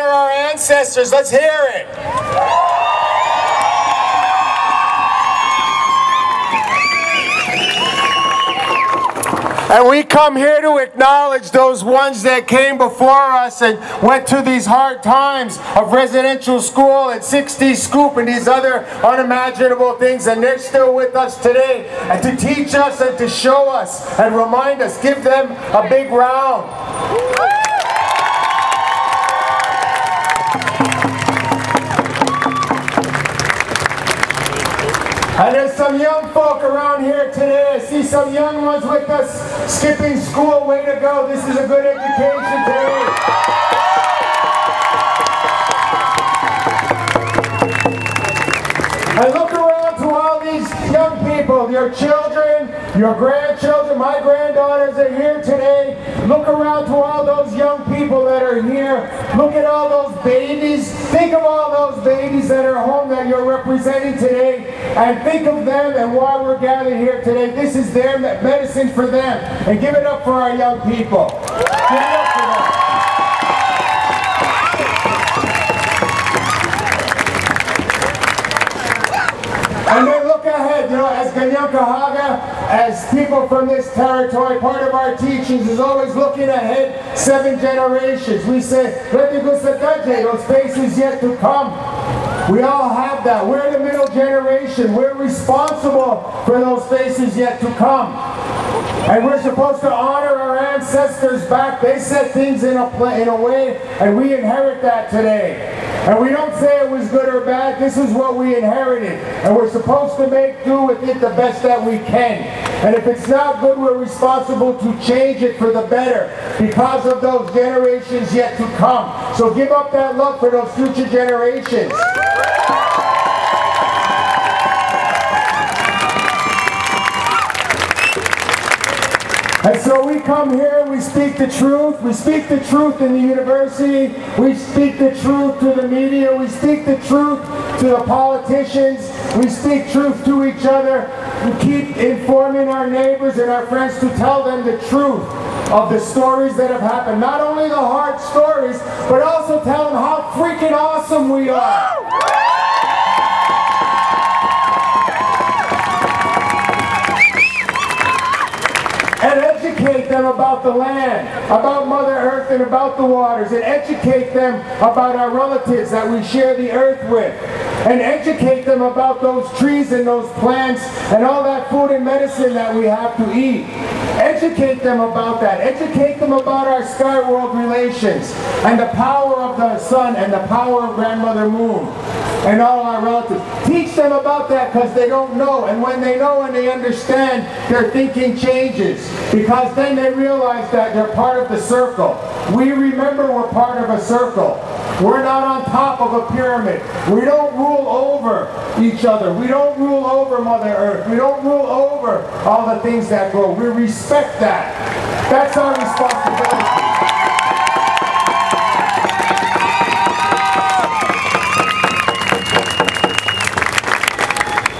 our ancestors. Let's hear it. And we come here to acknowledge those ones that came before us and went through these hard times of residential school and 60 Scoop and these other unimaginable things, and they're still with us today, and to teach us and to show us and remind us. Give them a big round. And there's some young folk around here today. I see some young ones with us skipping school. Way to go. This is a good education today. And look around to all these young people, your children, your grandchildren. My granddaughters are here today. Look around to all those young people that are here. Look at all those babies. Think of all those babies that are home that you're representing today. And think of them and why we're gathered here today. This is their medicine for them. And give it up for our young people. Give it up for them. And then look ahead, you know, as Ganyankahaga, as people from this territory, part of our teachings is always looking ahead 7 generations. We say, those faces yet to come. We all have that. We're the middle generation. We're responsible for those faces yet to come. And we're supposed to honor our ancestors back. They set things in a way, and we inherit that today. And we don't say it was good or bad. This is what we inherited. And we're supposed to make do with it the best that we can. And if it's not good, we're responsible to change it for the better because of those generations yet to come. So give up that love for those future generations. And so we come here and we speak the truth. We speak the truth in the university. We speak the truth to the media. We speak the truth to the politicians. We speak truth to each other. We keep informing our neighbors and our friends to tell them the truth of the stories that have happened. Not only the hard stories, but also tell them how freaking awesome we are. And educate them about the land, about Mother Earth and about the waters, and educate them about our relatives that we share the earth with, and educate them about those trees and those plants and all that food and medicine that we have to eat. Educate them about that. Educate them about our sky-world relations and the power of the sun and the power of Grandmother Moon and all our relatives. Teach them about that because they don't know. And when they know and they understand, their thinking changes. Because then they realize that they're part of the circle. We remember we're part of a circle. We're not on top of a pyramid. We don't rule over each other. We don't rule over Mother Earth. We don't rule over all the things that grow. We respect that. That's our responsibility.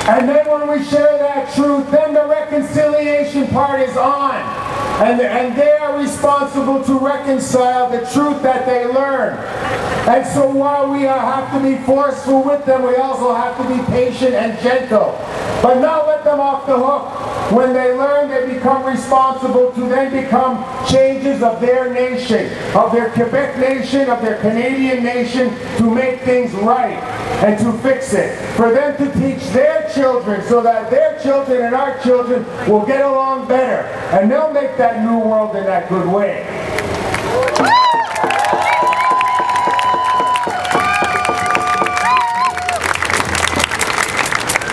And then when we share that truth, then the reconciliation part is on. And they are responsible to reconcile the truth that they learn. And so while we have to be forceful with them, we also have to be patient and gentle. But not let them off the hook. When they learn, they become responsible to then become changes of their nation, of their Quebec nation, of their Canadian nation, to make things right and to fix it. For them to teach their children so that their children and our children will get along better. And they'll make that new world in that good way.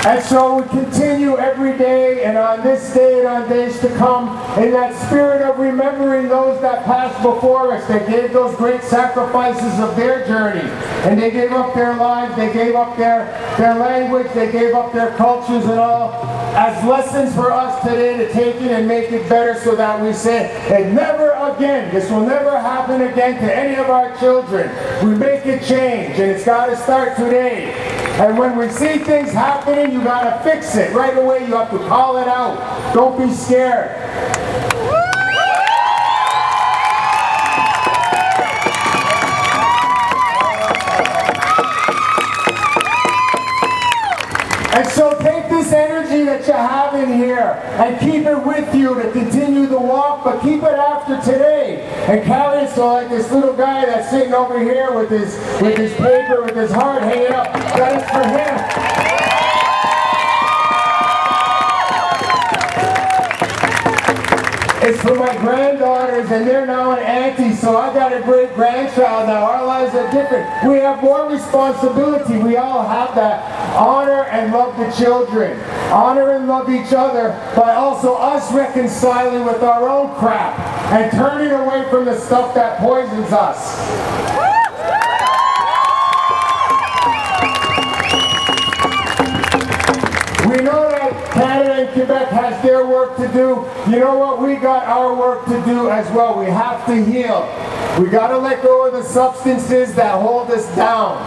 And so we continue every day, and on this day and on days to come, in that spirit of remembering those that passed before us, that gave those great sacrifices of their journey. And they gave up their lives, they gave up their language, they gave up their cultures and all, as lessons for us today to take it and make it better, so that we say, and never again, this will never happen again to any of our children. We make a change, and it's got to start today. And when we see things happening, you got to fix it right away. You have to call it out. Don't be scared. in here and keep it with you to continue the walk, but keep it after today and carry it. So like this little guy that's sitting over here with his paper, with his heart hanging up, that is for him. It's for my granddaughters, and they're now an auntie, so I got a great grandchild now. Our lives are different. We have more responsibility. We all have that. Honor and love the children. Honor and love each other, but also us reconciling with our own crap and turning away from the stuff that poisons us. We know that Canada and Quebec has their work to do. You know what? We got our work to do as well. We have to heal. We got to let go of the substances that hold us down.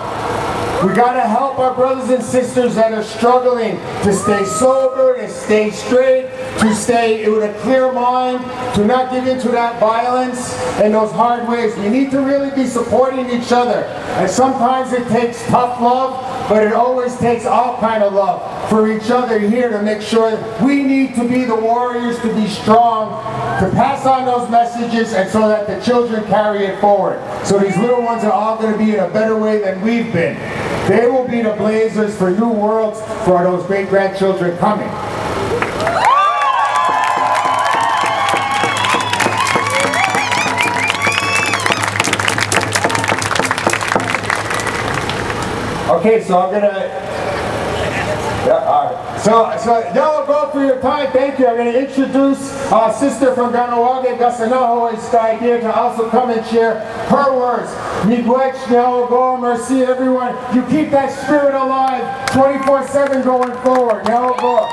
We got to help our brothers and sisters that are struggling to stay sober, to stay straight, to stay with a clear mind, to not give into that violence and those hard ways. We need to really be supporting each other. And sometimes it takes tough love, but it always takes all kind of love for each other here to make sure that we need to be the warriors, to be strong, to pass on those messages, and so that the children carry it forward. So these little ones are all going to be in a better way than we've been. They will be the blazers for new worlds for those great-grandchildren coming. Okay, so I'm gonna. So now I'll go for your time. Thank you. I'm going to introduce our sister from Ganawage, Gasanaho, Sky to also come and share her words. Miigwech, Nyaogo, merci everyone. You keep that spirit alive 24/7 going forward. Nyaogo,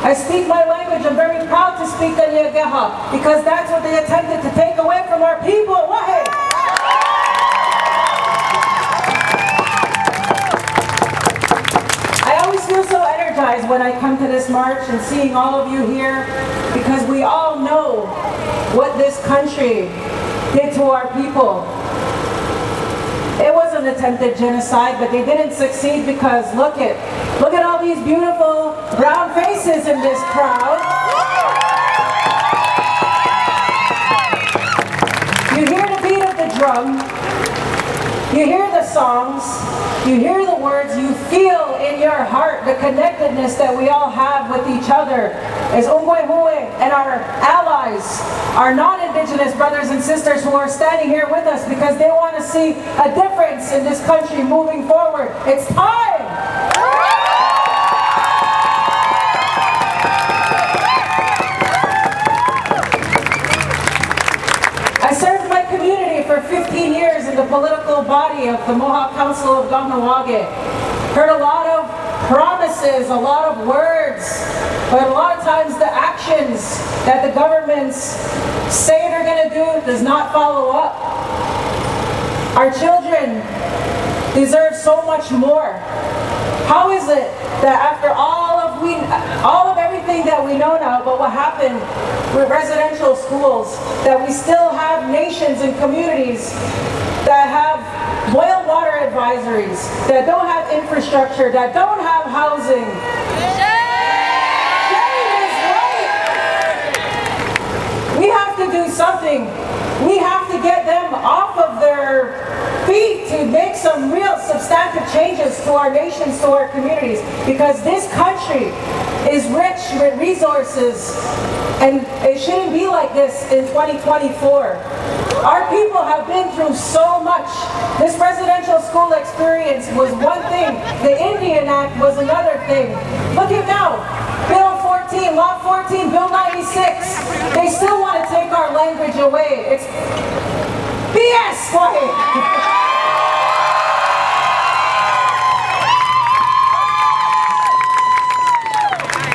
I speak my language. I'm very proud to speak Kanyegeha because that's what they attempted to take away from our people. Wahe! I always feel so energized when I come to this march and seeing all of you here because we all know what this country did to our people. It was an attempted genocide, but they didn't succeed because look at all these beautiful brown faces in this crowd. You hear the beat of the drum, you hear the songs, you hear the words, you feel in your heart the connectedness that we all have with each other as Ungwe and our allies, our non-Indigenous brothers and sisters who are standing here with us because they want to see a difference in this country moving forward. It's time! I served my community for 15 years in the political body of the Mohawk Council of Ganawage. Heard a lot of promises, a lot of words, but a lot of times the actions that the governments say they're going to do does not follow up. Our children deserve so much more. How is it that after all of everything that we know now about what happened with residential schools, that we still have nations and communities that have boil water advisories, that don't have infrastructure, that don't have housing? We have to do something. We have to get them off of their feet to make some real substantive changes to our nations, to our communities, because this country is rich with resources and it shouldn't be like this in 2024. Our people have been through so much. This residential school experience was one thing. The Indian Act was another thing. Look at now. Bill 14, Law 14, Bill 96. They still want to take our language away. It's BS!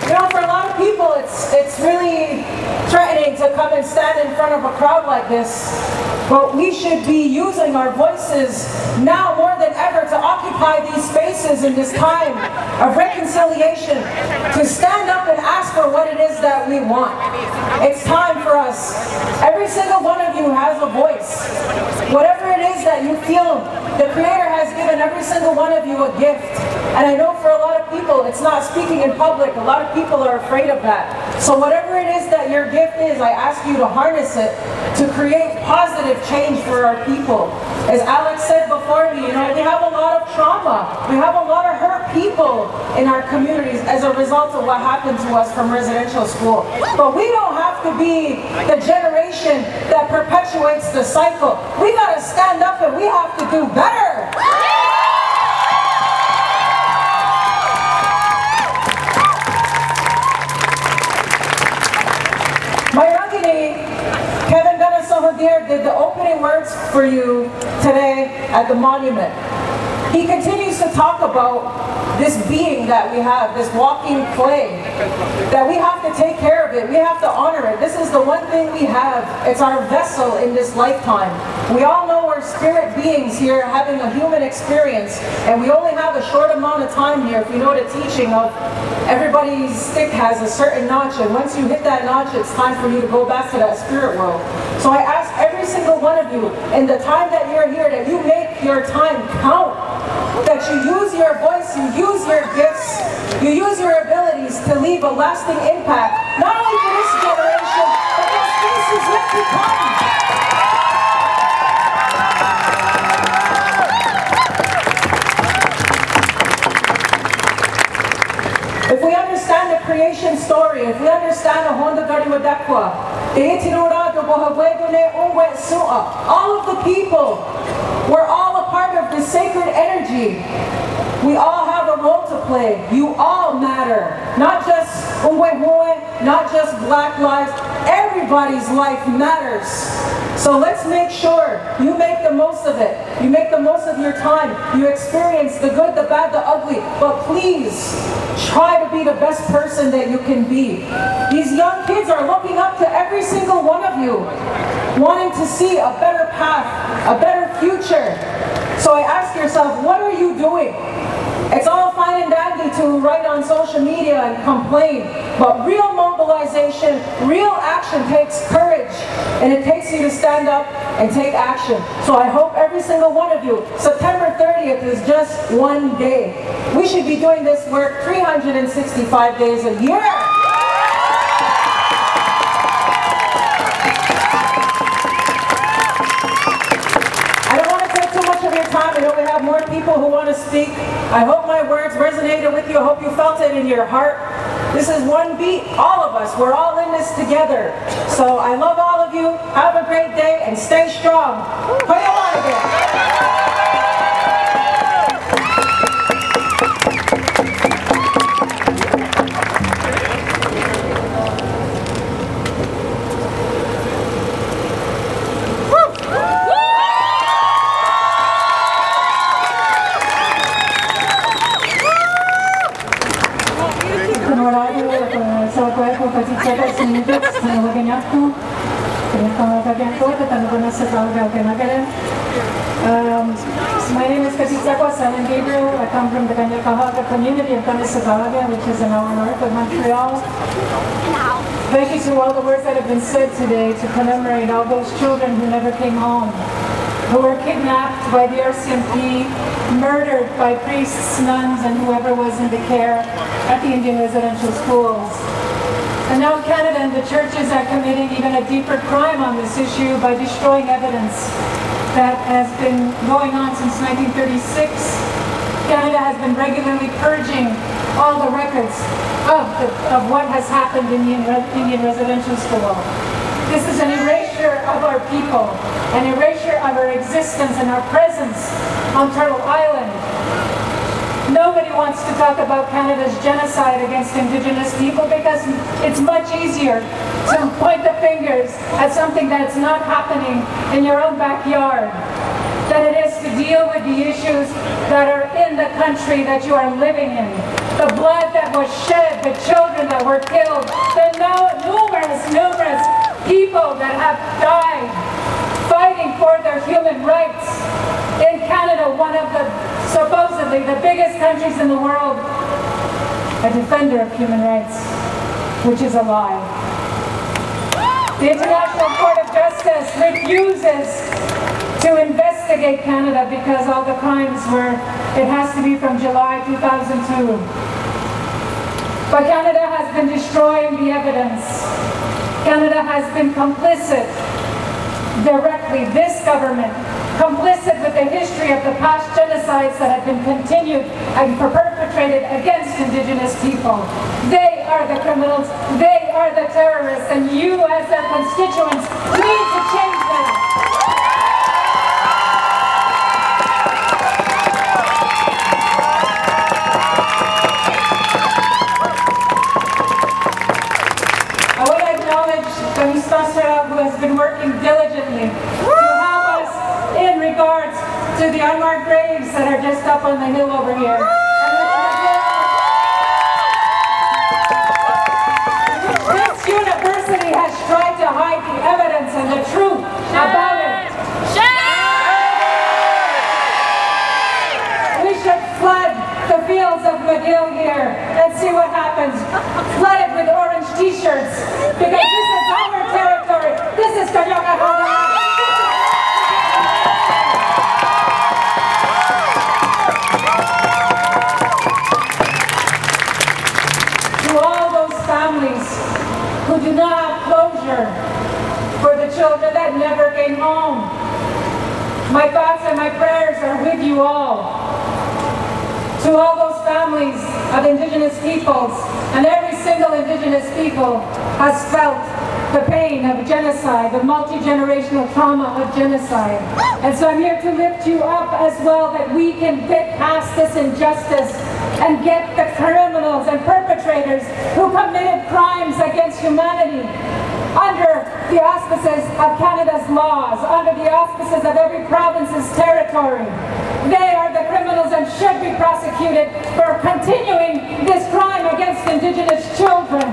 You know, for a lot of people, it's really threatening to come and stand in front of a crowd like this. But we should be using our voices now more than ever to occupy occupy these spaces in this time of reconciliation to stand up and ask for what it is that we want. It's time for us. Every single one of you has a voice. Whatever it is that you feel, the Creator has given every single one of you a gift. And I know for a lot of people, it's not speaking in public. A lot of people are afraid of that. So whatever it is that your gift is, I ask you to harness it to create positive change for our people. As Alex said before me, we have a lot of trauma. We have a lot of hurt people in our communities as a result of what happened to us from residential school. But we don't have to be the generation that perpetuates the cycle. We got to stand up and we have to do better. Kevin Benasohadir did the opening words for you today at the monument. He continues to talk about this being that we have, this walking clay, that we have to take care of it, we have to honor it. This is the one thing we have. It's our vessel in this lifetime. We all know we're spirit beings here having a human experience, and we only have a short amount of time here. If you know the teaching of everybody's stick has a certain notch, and once you hit that notch, it's time for you to go back to that spirit world. So I ask every single one of you, in the time that you're here, that you make your time count. That you use your voice, you use your gifts, you use your abilities to leave a lasting impact, not only for this generation, but for spaces yet to come. If we understand the creation story, if we understand the Honda Gariwadakwa, all of the people, we're all a part of the sacred energy. We all have a role to play. You all matter. Not just not just Black lives. Everybody's life matters. So let's make sure you make the most of it. You make the most of your time. You experience the good, the bad, the ugly. But please, try to be the best person that you can be. These young kids are looking up to every single one of you, wanting to see a better path, a better future. So I ask yourself, what are you doing? It's all fine and dandy to write on social media and complain, but real mobilization, real action takes courage, and it takes you to stand up and take action. So I hope every single one of you, September 30th is just one day. We should be doing this work 365 days a year. I know we have more people who want to speak. I hope my words resonated with you. I hope you felt it in your heart. This is one beat, all of us. We're all in this together. So I love all of you. Have a great day and stay strong. My name is Kasitsakwa Silent Gabriel. I come from the Kanyakahaga community of Kanisagahaga, which is an hour north of Montreal. Thank you to all the words that have been said today to commemorate all those children who never came home, who were kidnapped by the RCMP, murdered by priests, nuns, and whoever was in the care at the Indian residential schools. And now Canada and the churches are committing even a deeper crime on this issue by destroying evidence that has been going on since 1936. Canada has been regularly purging all the records of what has happened in the Indian residential school. This is an erasure of our people, an erasure of our existence and our presence on Turtle Island. Nobody wants to talk about Canada's genocide against Indigenous people because it's much easier to point the fingers at something that's not happening in your own backyard than it is to deal with the issues that are in the country that you are living in. The blood that was shed, the children that were killed, the numerous people that have died fighting for their human rights. In Canada, one of the supposed supposedly the biggest countries in the world, a defender of human rights, which is a lie. The International Court of Justice refuses to investigate Canada because all the crimes it has to be from July 2002. But Canada has been destroying the evidence. Canada has been complicit directly, this government, complicit with the history of the past genocides that have been continued and perpetrated against Indigenous people. They are the criminals, they are the terrorists, and you as their constituents need to change that. I want to acknowledge Kanistasara, who has been working diligently to help us in regards to the unmarked graves that are just up on the hill over here. This university has tried to hide the evidence and the truth about it. We should flood the fields of McGill here and see what happens. Flood it with orange t-shirts because this is our territory. This is Kanyakahana. Who do not have closure for the children that never came home. My thoughts and my prayers are with you all. To all those families of Indigenous peoples, and every single Indigenous people has felt the pain of genocide, the multi-generational trauma of genocide. And so I'm here to lift you up as well, that we can get past this injustice and get the criminals and perpetrators who committed crimes against humanity under the auspices of Canada's laws, under the auspices of every province's territory. They are the criminals and should be prosecuted for continuing this crime against Indigenous children.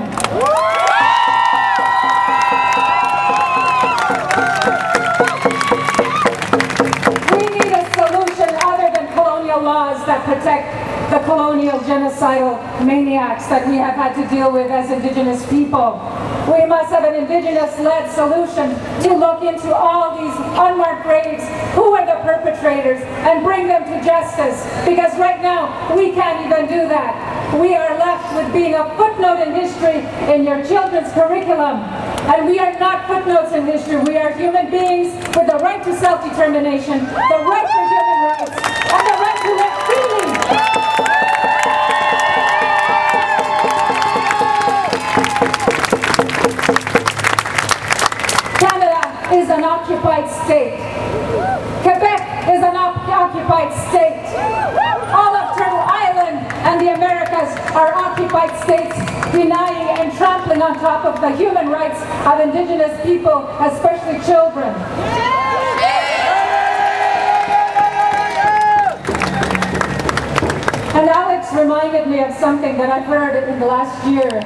We need a solution other than colonial laws that protect the colonial genocidal maniacs that we have had to deal with as Indigenous people. We must have an Indigenous-led solution to look into all these unmarked graves, who are the perpetrators, and bring them to justice. Because right now, we can't even do that. We are left with being a footnote in history in your children's curriculum. And we are not footnotes in history. We are human beings with the right to self-determination, the right for human rights, and the right to live freely. Canada is an occupied state. Quebec is an occupied state. All of Turtle Island and the Americas are occupied states, denying and trampling on top of the human rights of Indigenous people, especially children. And Alex reminded me of something that I've heard in the last year.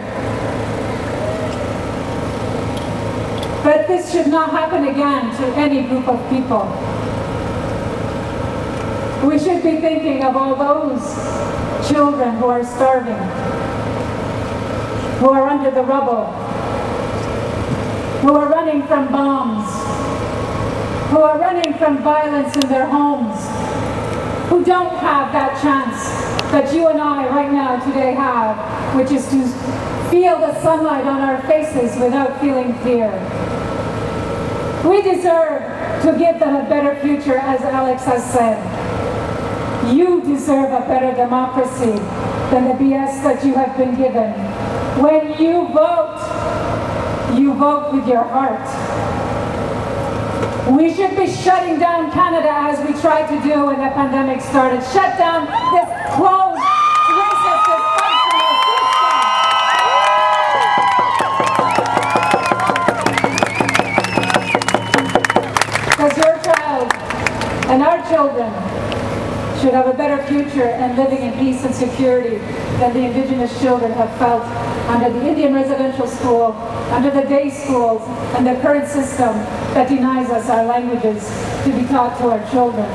But this should not happen again to any group of people. We should be thinking of all those children who are starving, who are under the rubble, who are running from bombs, who are running from violence in their homes, who don't have that chance that you and I right now today have, which is to feel the sunlight on our faces without feeling fear. We deserve to give them a better future, as Alex has said. You deserve a better democracy than the BS that you have been given. When you vote with your heart. We should be shutting down Canada as we tried to do when the pandemic started. Shut down this closed, racist, dysfunctional system. Because your child and our children should have a better future and living in peace and security than the Indigenous children have felt under the Indian residential school, under the day schools, and the current system that denies us our languages to be taught to our children.